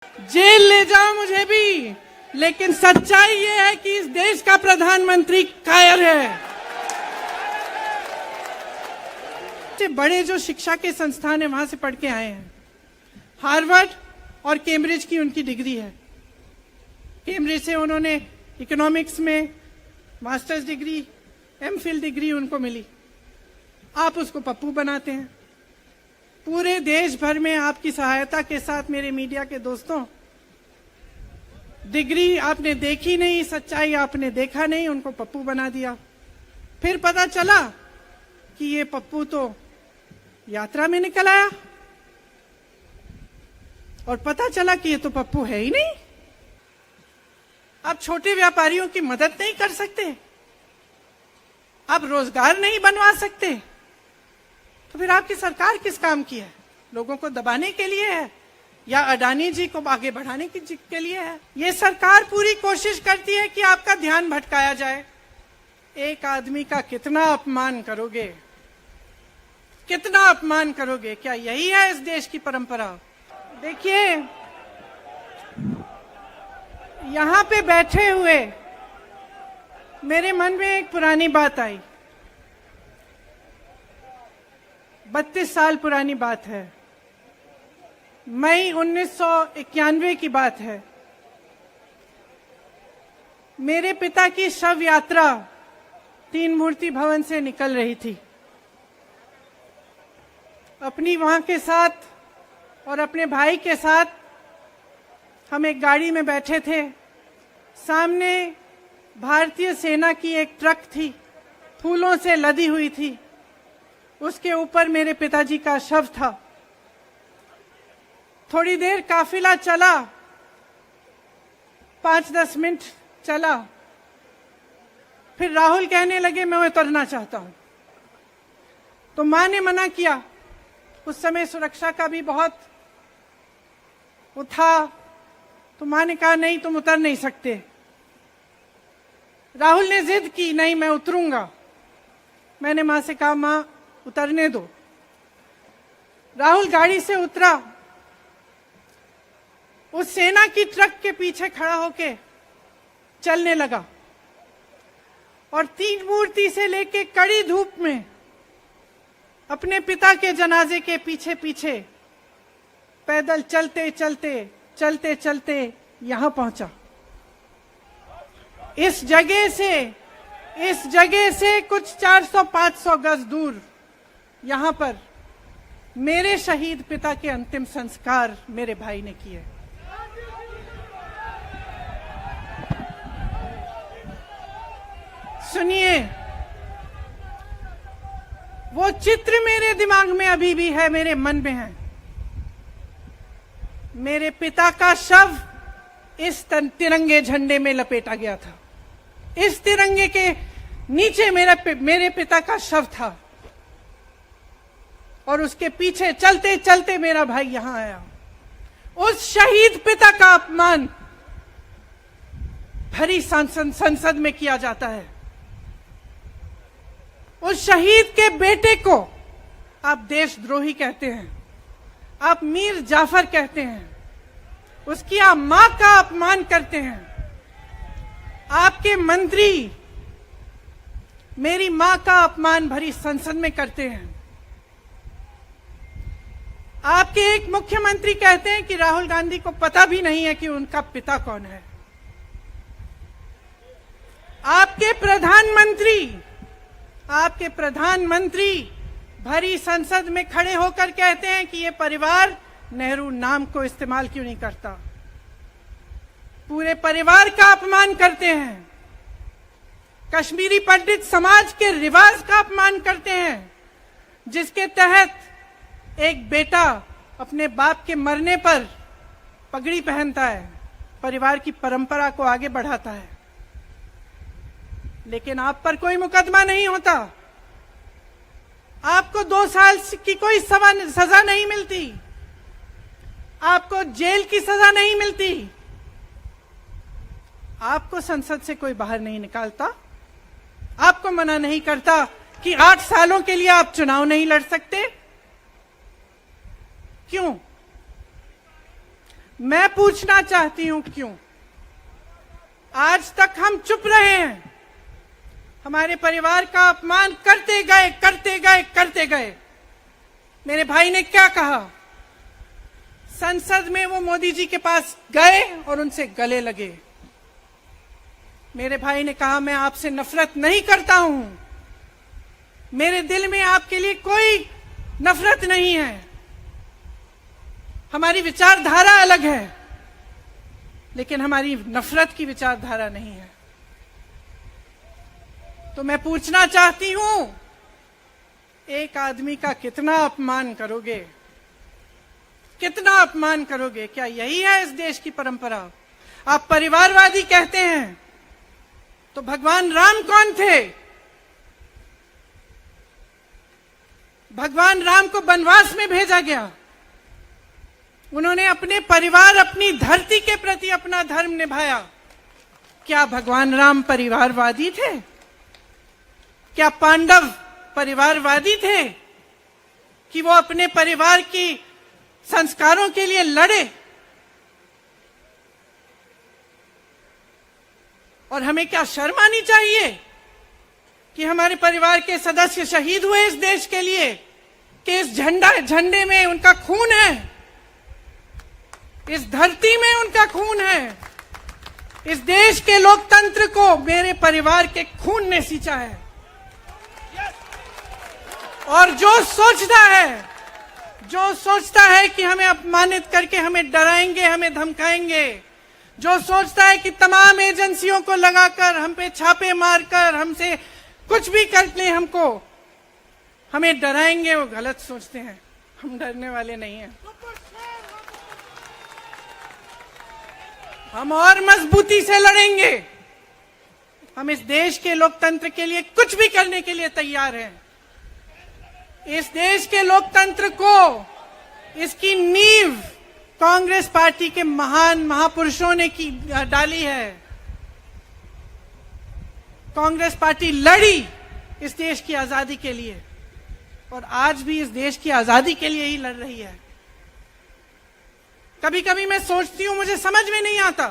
Jail ले जाओ मुझे भी, लेकिन सच्चाई ये है कि इस देश का प्रधानमंत्री कायर है। बड़े जो शिक्षा के संस्थान है वहां से पढ़ के आए हैं। हार्वर्ड और कैम्ब्रिज की उनकी डिग्री है। कैम्ब्रिज से उन्होंने इकोनॉमिक्स में मास्टर्स डिग्री, एमफिल डिग्री उनको मिली। आप उसको पप्पू बनाते हैं। पूरे देश भर में आपकी सहायता के साथ मेरे मीडिया के दोस्तों, डिग्री आपने देखी नहीं, सच्चाई आपने देखा नहीं, उनको पप्पू बना दिया। फिर पता चला कि ये पप्पू तो यात्रा में निकल आया और पता चला कि ये तो पप्पू है ही नहीं। आप छोटे व्यापारियों की मदद नहीं कर सकते, आप रोजगार नहीं बनवा सकते, तो फिर आपकी सरकार किस काम की है? लोगों को दबाने के लिए है या अडानी जी को आगे बढ़ाने के लिए है? ये सरकार पूरी कोशिश करती है कि आपका ध्यान भटकाया जाए। एक आदमी का कितना अपमान करोगे, कितना अपमान करोगे? क्या यही है इस देश की परंपरा? देखिए, यहां पे बैठे हुए मेरे मन में एक पुरानी बात आई। 32 साल पुरानी बात है। मई 1991 की बात है। मेरे पिता की शव यात्रा तीन मूर्ति भवन से निकल रही थी। अपनी वहां के साथ और अपने भाई के साथ हम एक गाड़ी में बैठे थे। सामने भारतीय सेना की एक ट्रक थी, फूलों से लदी हुई थी। उसके ऊपर मेरे पिताजी का शव था। थोड़ी देर काफिला चला, 5-10 मिनट चला, फिर राहुल कहने लगे मैं उतरना चाहता हूं। तो मां ने मना किया। उस समय सुरक्षा का भी बहुत वो था, तो मां ने कहा नहीं, तुम उतर नहीं सकते। राहुल ने जिद की, नहीं मैं उतरूंगा। मैंने मां से कहा मां उतरने दो। राहुल गाड़ी से उतरा, उस सेना की ट्रक के पीछे खड़ा होके चलने लगा और तीन मूर्ति से लेके कड़ी धूप में अपने पिता के जनाजे के पीछे पीछे पैदल चलते चलते चलते चलते यहां पहुंचा। इस जगह से कुछ 400-500 गज दूर यहां पर मेरे शहीद पिता के अंतिम संस्कार मेरे भाई ने किए। सुनिए, वो चित्र मेरे दिमाग में अभी भी है, मेरे मन में है। मेरे पिता का शव इस तिरंगे झंडे में लपेटा गया था। इस तिरंगे के नीचे मेरे पिता का शव था और उसके पीछे चलते चलते मेरा भाई यहां आया। उस शहीद पिता का अपमान भरी संसद में किया जाता है। उस शहीद के बेटे को आप देशद्रोही कहते हैं, आप मीर जाफर कहते हैं, उसकी आप मां का अपमान करते हैं। आपके मंत्री मेरी मां का अपमान भरी संसद में करते हैं। आपके एक मुख्यमंत्री कहते हैं कि राहुल गांधी को पता भी नहीं है कि उनका पिता कौन है। आपके प्रधानमंत्री भरी संसद में खड़े होकर कहते हैं कि ये परिवार नेहरू नाम को इस्तेमाल क्यों नहीं करता। पूरे परिवार का अपमान करते हैं। कश्मीरी पंडित समाज के रिवाज का अपमान करते हैं, जिसके तहत एक बेटा अपने बाप के मरने पर पगड़ी पहनता है, परिवार की परंपरा को आगे बढ़ाता है। लेकिन आप पर कोई मुकदमा नहीं होता, आपको 2 साल की कोई सजा नहीं मिलती, आपको जेल की सजा नहीं मिलती, आपको संसद से कोई बाहर नहीं निकालता, आपको मना नहीं करता कि 8 सालों के लिए आप चुनाव नहीं लड़ सकते। क्यों? मैं पूछना चाहती हूं क्यों आज तक हम चुप रहे हैं। हमारे परिवार का अपमान करते गए। मेरे भाई ने क्या कहा? संसद में वो मोदी जी के पास गए और उनसे गले लगे। मेरे भाई ने कहा मैं आपसे नफरत नहीं करता हूं, मेरे दिल में आपके लिए कोई नफरत नहीं है, हमारी विचारधारा अलग है, लेकिन हमारी नफरत की विचारधारा नहीं है। तो मैं पूछना चाहती हूं, एक आदमी का कितना अपमान करोगे? कितना अपमान करोगे? क्या यही है इस देश की परंपरा? आप परिवारवादी कहते हैं, तो भगवान राम कौन थे? भगवान राम को वनवास में भेजा गया, उन्होंने अपने परिवार, अपनी धरती के प्रति अपना धर्म निभाया। क्या भगवान राम परिवारवादी थे? क्या पांडव परिवारवादी थे कि वो अपने परिवार की संस्कारों के लिए लड़े? और हमें क्या शर्म आनी चाहिए कि हमारे परिवार के सदस्य शहीद हुए इस देश के लिए, कि इस झंडे में उनका खून है, इस धरती में उनका खून है, इस देश के लोकतंत्र को मेरे परिवार के खून ने सींचा है। और जो सोचता है कि हमें अपमानित करके हमें डराएंगे, हमें धमकाएंगे, जो सोचता है कि तमाम एजेंसियों को लगाकर हम पे छापे मारकर हमसे कुछ भी कर ले, हमको हमें डराएंगे, वो गलत सोचते हैं। हम डरने वाले नहीं हैं। हम और मजबूती से लड़ेंगे। हम इस देश के लोकतंत्र के लिए कुछ भी करने के लिए तैयार हैं। इस देश के लोकतंत्र को, इसकी नींव कांग्रेस पार्टी के महान महापुरुषों ने डाली है। कांग्रेस पार्टी लड़ी इस देश की आजादी के लिए और आज भी इस देश की आजादी के लिए ही लड़ रही है। कभी कभी मैं सोचती हूं, मुझे समझ में नहीं आता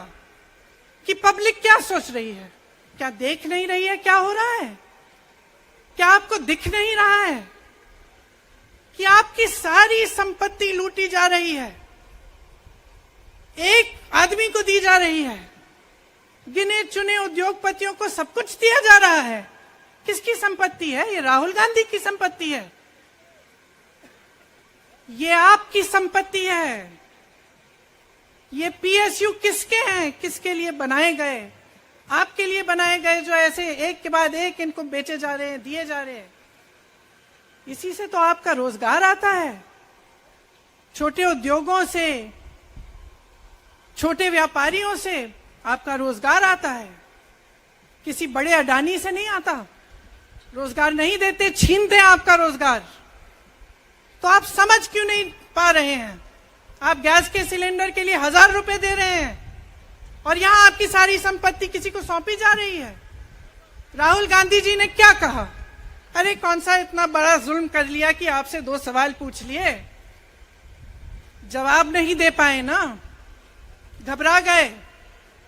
कि पब्लिक क्या सोच रही है। क्या देख नहीं रही है क्या हो रहा है? क्या आपको दिख नहीं रहा है कि आपकी सारी संपत्ति लूटी जा रही है, एक आदमी को दी जा रही है, गिने चुने उद्योगपतियों को सब कुछ दिया जा रहा है? किसकी संपत्ति है? ये राहुल गांधी की संपत्ति है, ये आपकी संपत्ति है। ये पीएसयू किसके हैं? किसके लिए बनाए गए? आपके लिए बनाए गए, जो ऐसे एक के बाद एक इनको बेचे जा रहे हैं, दिए जा रहे हैं। इसी से तो आपका रोजगार आता है। छोटे उद्योगों से, छोटे व्यापारियों से आपका रोजगार आता है। किसी बड़े अडानी से नहीं आता। रोजगार नहीं देते, छीनते हैं आपका रोजगार। तो आप समझ क्यों नहीं पा रहे हैं? आप गैस के सिलेंडर के लिए 1000 रुपए दे रहे हैं और यहां आपकी सारी संपत्ति किसी को सौंपी जा रही है। राहुल गांधी जी ने क्या कहा? अरे कौन सा इतना बड़ा जुल्म कर लिया कि आपसे 2 सवाल पूछ लिए, जवाब नहीं दे पाए ना, घबरा गए।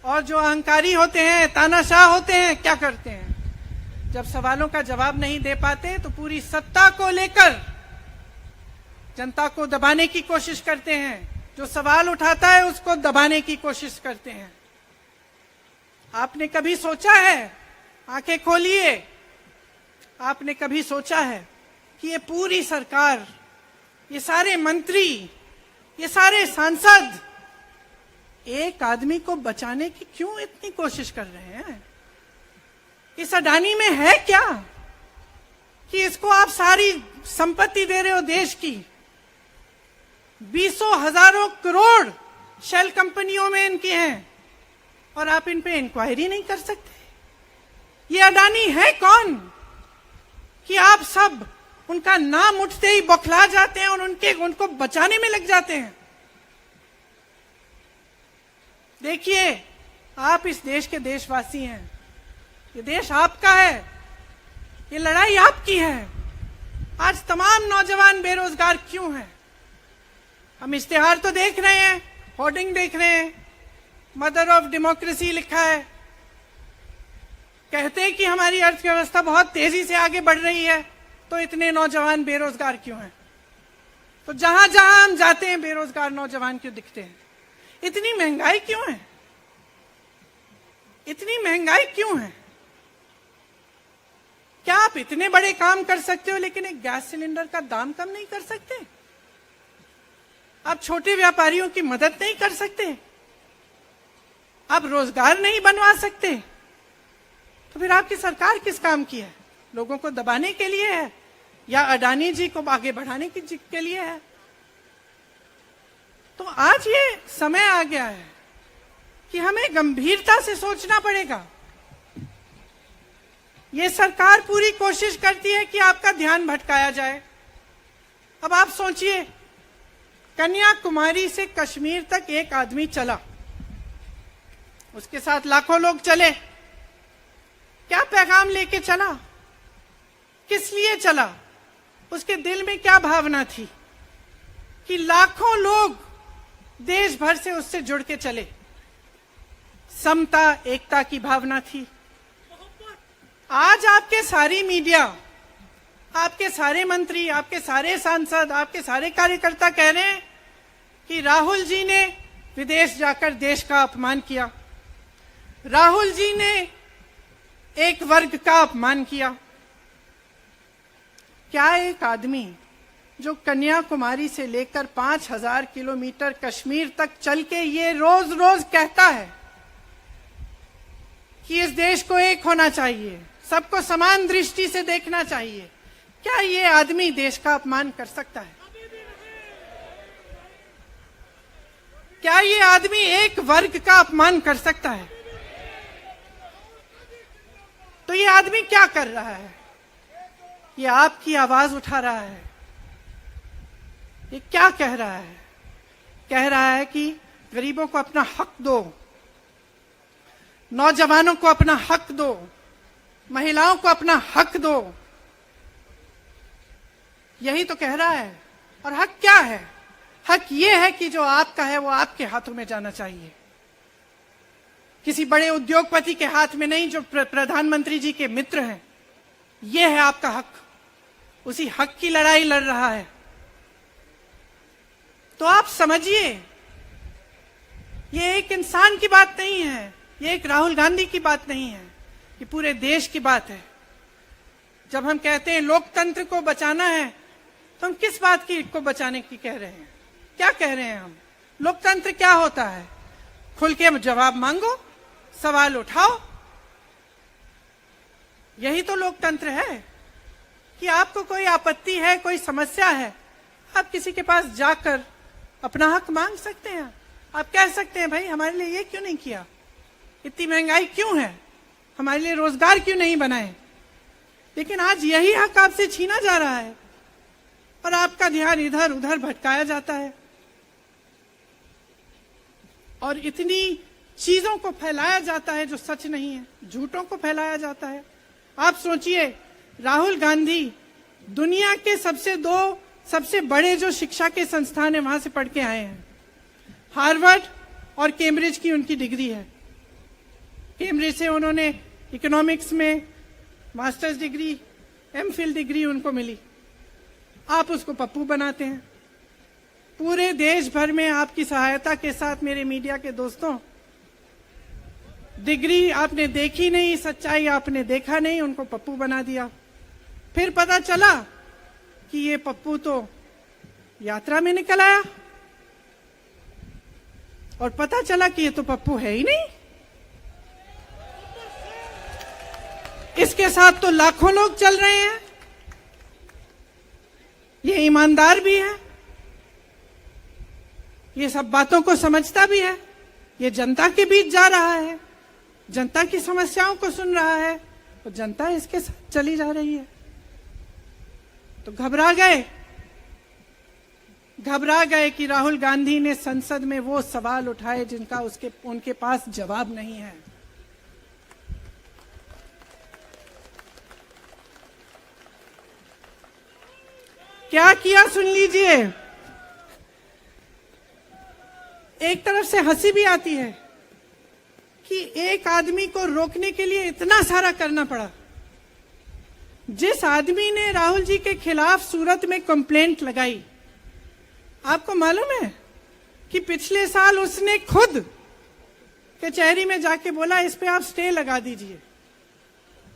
और जो अहंकारी होते हैं, तानाशाह होते हैं, क्या करते हैं? जब सवालों का जवाब नहीं दे पाते तो पूरी सत्ता को लेकर जनता को दबाने की कोशिश करते हैं। जो सवाल उठाता है उसको दबाने की कोशिश करते हैं। आपने कभी सोचा है, आंखें खोलिए, आपने कभी सोचा है कि ये पूरी सरकार, ये सारे मंत्री, ये सारे सांसद एक आदमी को बचाने की क्यों इतनी कोशिश कर रहे हैं? इस अडानी में है क्या कि इसको आप सारी संपत्ति दे रहे हो देश की? 20 हजारों करोड़ शेल कंपनियों में इनके हैं और आप इन पे इंक्वायरी नहीं कर सकते। ये अडानी है कौन कि आप सब उनका नाम उठते ही बौखला जाते हैं और उनको बचाने में लग जाते हैं? देखिए, आप इस देश के देशवासी हैं, ये देश आपका है, ये लड़ाई आपकी है। आज तमाम नौजवान बेरोजगार क्यों हैं? हम इश्तिहार तो देख रहे हैं, होर्डिंग देख रहे हैं, मदर ऑफ डेमोक्रेसी लिखा है। कहते हैं कि हमारी अर्थव्यवस्था बहुत तेजी से आगे बढ़ रही है, तो इतने नौजवान बेरोजगार क्यों हैं? तो जहां जहां हम जाते हैं बेरोजगार नौजवान क्यों दिखते हैं? इतनी महंगाई क्यों है? इतनी महंगाई क्यों है? क्या आप इतने बड़े काम कर सकते हो लेकिन एक गैस सिलेंडर का दाम कम नहीं कर सकते? आप छोटे व्यापारियों की मदद नहीं कर सकते? आप रोजगार नहीं बनवा सकते? तो फिर आपकी सरकार किस काम की है? लोगों को दबाने के लिए है या अडानी जी को आगे बढ़ाने के लिए है? तो आज ये समय आ गया है कि हमें गंभीरता से सोचना पड़ेगा। ये सरकार पूरी कोशिश करती है कि आपका ध्यान भटकाया जाए। अब आप सोचिए, कन्याकुमारी से कश्मीर तक एक आदमी चला, उसके साथ लाखों लोग चले। क्या पैगाम लेके चला? किस लिए चला? उसके दिल में क्या भावना थी कि लाखों लोग देश भर से उससे जुड़ के चले? समता, एकता की भावना थी। आज आपके सारी मीडिया, आपके सारे मंत्री, आपके सारे सांसद, आपके सारे कार्यकर्ता कह रहे हैं कि राहुल जी ने विदेश जाकर देश का अपमान किया, राहुल जी ने एक वर्ग का अपमान किया। क्या एक आदमी जो कन्याकुमारी से लेकर 5000 किलोमीटर कश्मीर तक चल के ये रोज रोज कहता है कि इस देश को एक होना चाहिए, सबको समान दृष्टि से देखना चाहिए, क्या ये आदमी देश का अपमान कर सकता है? क्या ये आदमी एक वर्ग का अपमान कर सकता है? तो ये आदमी क्या कर रहा है? ये आपकी आवाज उठा रहा है। ये क्या कह रहा है? कह रहा है कि गरीबों को अपना हक दो, नौजवानों को अपना हक दो, महिलाओं को अपना हक दो। यही तो कह रहा है। और हक क्या है? हक ये है कि जो आपका है वो आपके हाथों में जाना चाहिए, किसी बड़े उद्योगपति के हाथ में नहीं, जो प्रधानमंत्री जी के मित्र हैं। ये है आपका हक। उसी हक की लड़ाई लड़ रहा है। तो आप समझिए, ये एक इंसान की बात नहीं है, ये एक राहुल गांधी की बात नहीं है, ये पूरे देश की बात है। जब हम कहते हैं लोकतंत्र को बचाना है, तो हम किस बात की को बचाने की कह रहे हैं? क्या कह रहे हैं हम? लोकतंत्र क्या होता है? खुल के जवाब मांगो, सवाल उठाओ। यही तो लोकतंत्र है कि आपको कोई आपत्ति है, कोई समस्या है, आप किसी के पास जाकर अपना हक मांग सकते हैं। आप कह सकते हैं, भाई हमारे लिए ये क्यों नहीं किया? इतनी महंगाई क्यों है? हमारे लिए रोजगार क्यों नहीं बनाए? लेकिन आज यही हक आपसे छीना जा रहा है और आपका ध्यान इधर उधर भटकाया जाता है और इतनी चीजों को फैलाया जाता है जो सच नहीं है, झूठों को फैलाया जाता है। आप सोचिए, राहुल गांधी दुनिया के सबसे बड़े जो शिक्षा के संस्थान है वहां से पढ़ के आए हैं। हार्वर्ड और कैम्ब्रिज की उनकी डिग्री है। कैम्ब्रिज से उन्होंने इकोनॉमिक्स में मास्टर्स डिग्री, एमफिल डिग्री उनको मिली। आप उसको पप्पू बनाते हैं। पूरे देश भर में आपकी सहायता के साथ मेरे मीडिया के दोस्तों, डिग्री आपने देखी नहीं, सच्चाई आपने देखा नहीं, उनको पप्पू बना दिया। फिर पता चला कि ये पप्पू तो यात्रा में निकल आया और पता चला कि ये तो पप्पू है ही नहीं। इसके साथ तो लाखों लोग चल रहे हैं। ये ईमानदार भी है, ये सब बातों को समझता भी है, ये जनता के बीच जा रहा है, जनता की समस्याओं को सुन रहा है, तो जनता इसके साथ चली जा रही है। तो घबरा गए कि राहुल गांधी ने संसद में वो सवाल उठाए जिनका उनके पास जवाब नहीं है। क्या किया सुन लीजिए। एक तरफ से हंसी भी आती है कि एक आदमी को रोकने के लिए इतना सारा करना पड़ा। जिस आदमी ने राहुल जी के खिलाफ सूरत में कंप्लेंट लगाई, आपको मालूम है कि पिछले साल उसने खुद कचहरी में जाके बोला इस पे आप स्टे लगा दीजिए।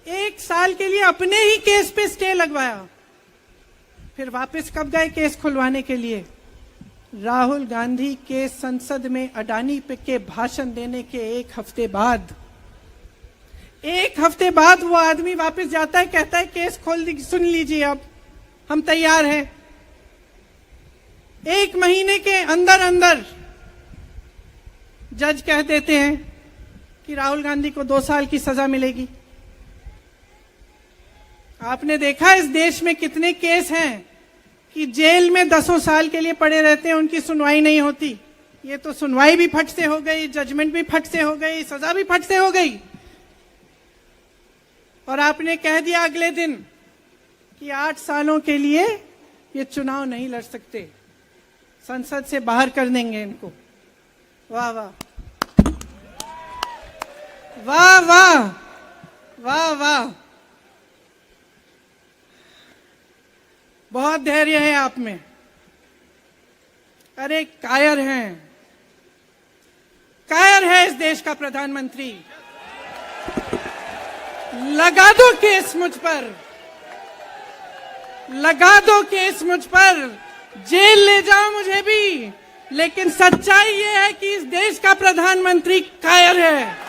1 साल के लिए अपने ही केस पे स्टे लगवाया। फिर वापस कब गए केस खुलवाने के लिए? राहुल गांधी के संसद में अडानी पे के भाषण देने के 1 हफ्ते बाद। 1 हफ्ते बाद वो आदमी वापस जाता है, कहता है केस खोल दी, सुन लीजिए अब हम तैयार हैं। 1 महीने के अंदर अंदर जज कह देते हैं कि राहुल गांधी को 2 साल की सजा मिलेगी। आपने देखा इस देश में कितने केस हैं कि जेल में 10 साल के लिए पड़े रहते हैं, उनकी सुनवाई नहीं होती। ये तो सुनवाई भी फट से हो गई, जजमेंट भी फट से हो गई, सजा भी फट से हो गई। और आपने कह दिया अगले दिन कि 8 सालों के लिए ये चुनाव नहीं लड़ सकते, संसद से बाहर कर देंगे इनको। वाह वाह वाह वाह वाह वाह, बहुत धैर्य है आप में। अरे कायर हैं, कायर है इस देश का प्रधानमंत्री। लगा दो केस मुझ पर, लगा दो केस मुझ पर, जेल ले जाओ मुझे भी, लेकिन सच्चाई ये है कि इस देश का प्रधानमंत्री कायर है।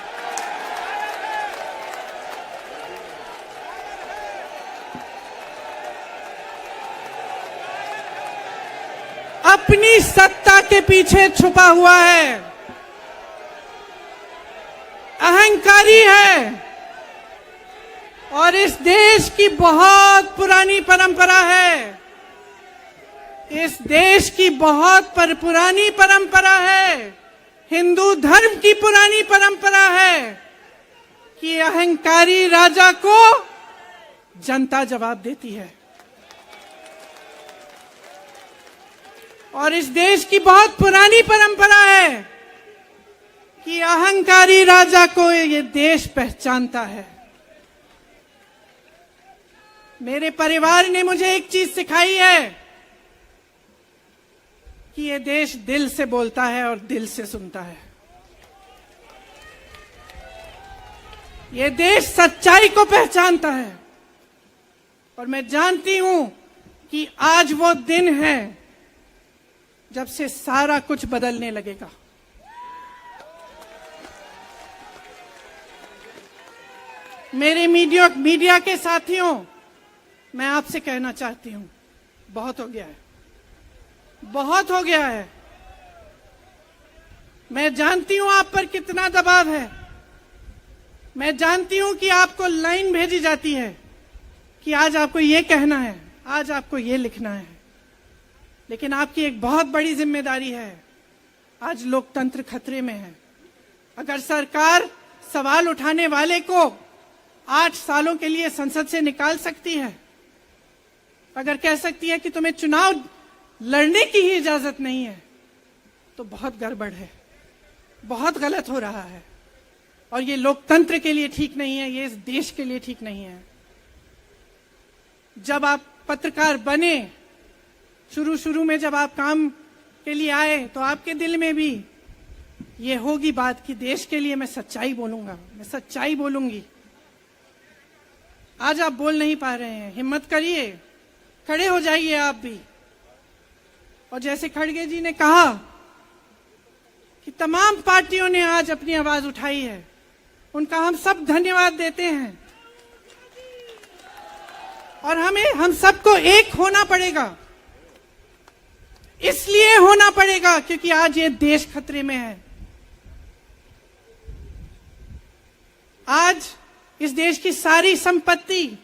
अपनी सत्ता के पीछे छुपा हुआ है, अहंकारी है। और इस देश की बहुत पुरानी परंपरा है, इस देश की बहुत पुरानी परंपरा है, हिंदू धर्म की पुरानी परंपरा है कि अहंकारी राजा को जनता जवाब देती है। और इस देश की बहुत पुरानी परंपरा है कि अहंकारी राजा को ये देश पहचानता है। मेरे परिवार ने मुझे एक चीज सिखाई है कि ये देश दिल से बोलता है और दिल से सुनता है। ये देश सच्चाई को पहचानता है। और मैं जानती हूं कि आज वो दिन है जब से सारा कुछ बदलने लगेगा। मेरे मीडिया के साथियों, मैं आपसे कहना चाहती हूं, बहुत हो गया है, बहुत हो गया है। मैं जानती हूं आप पर कितना दबाव है। मैं जानती हूं कि आपको लाइन भेजी जाती है कि आज आपको ये कहना है, आज आपको ये लिखना है। लेकिन आपकी एक बहुत बड़ी जिम्मेदारी है। आज लोकतंत्र खतरे में है। अगर सरकार सवाल उठाने वाले को 8 सालों के लिए संसद से निकाल सकती है, अगर कह सकती है कि तुम्हें चुनाव लड़ने की ही इजाजत नहीं है, तो बहुत गड़बड़ है, बहुत गलत हो रहा है। और ये लोकतंत्र के लिए ठीक नहीं है, ये इस देश के लिए ठीक नहीं है। जब आप पत्रकार बने, शुरू में जब आप काम के लिए आए, तो आपके दिल में भी ये होगी बात कि देश के लिए मैं सच्चाई बोलूंगा, मैं सच्चाई बोलूंगी। आज आप बोल नहीं पा रहे हैं, हिम्मत करिए, खड़े हो जाइए आप भी। और जैसे खड़गे जी ने कहा कि तमाम पार्टियों ने आज अपनी आवाज उठाई है, उनका हम सब धन्यवाद देते हैं। और हम सबको एक होना पड़ेगा। इसलिए होना पड़ेगा क्योंकि आज ये देश खतरे में है। आज इस देश की सारी संपत्ति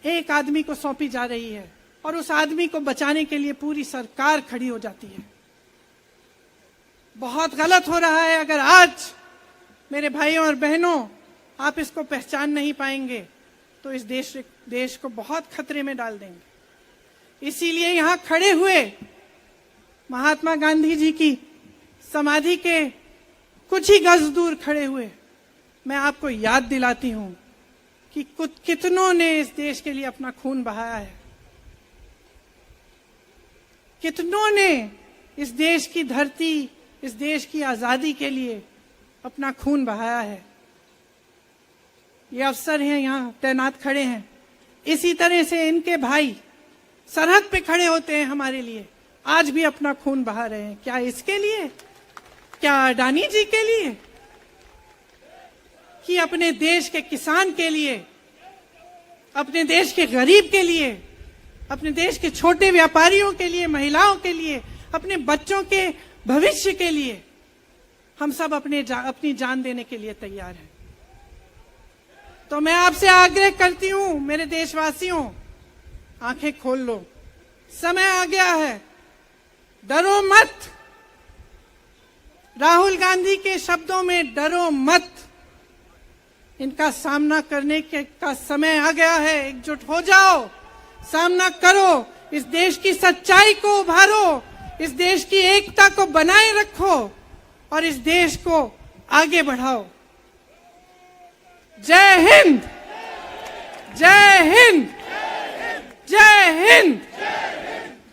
एक आदमी को सौंपी जा रही है और उस आदमी को बचाने के लिए पूरी सरकार खड़ी हो जाती है। बहुत गलत हो रहा है। अगर आज मेरे भाइयों और बहनों आप इसको पहचान नहीं पाएंगे तो इस देश को बहुत खतरे में डाल देंगे। इसीलिए यहां खड़े हुए महात्मा गांधी जी की समाधि के कुछ ही गज दूर खड़े हुए मैं आपको याद दिलाती हूं कि कितनों ने इस देश के लिए अपना खून बहाया है, कितनों ने इस देश की धरती, इस देश की आजादी के लिए अपना खून बहाया है। ये अफसर हैं यहाँ तैनात खड़े हैं, इसी तरह से इनके भाई सरहद पे खड़े होते हैं हमारे लिए, आज भी अपना खून बहा रहे हैं। क्या इसके लिए? क्या अडानी जी के लिए? कि अपने देश के किसान के लिए, अपने देश के गरीब के लिए, अपने देश के छोटे व्यापारियों के लिए, महिलाओं के लिए, अपने बच्चों के भविष्य के लिए हम सब अपनी जान देने के लिए तैयार हैं। तो मैं आपसे आग्रह करती हूं, मेरे देशवासियों, आंखें खोल लो, समय आ गया है, डरो मत। राहुल गांधी के शब्दों में डरो मत, इनका सामना करने का समय आ गया है। एकजुट हो जाओ, सामना करो, इस देश की सच्चाई को उभारो, इस देश की एकता को बनाए रखो और इस देश को आगे बढ़ाओ। जय हिंद, जय हिंद, जय हिंद।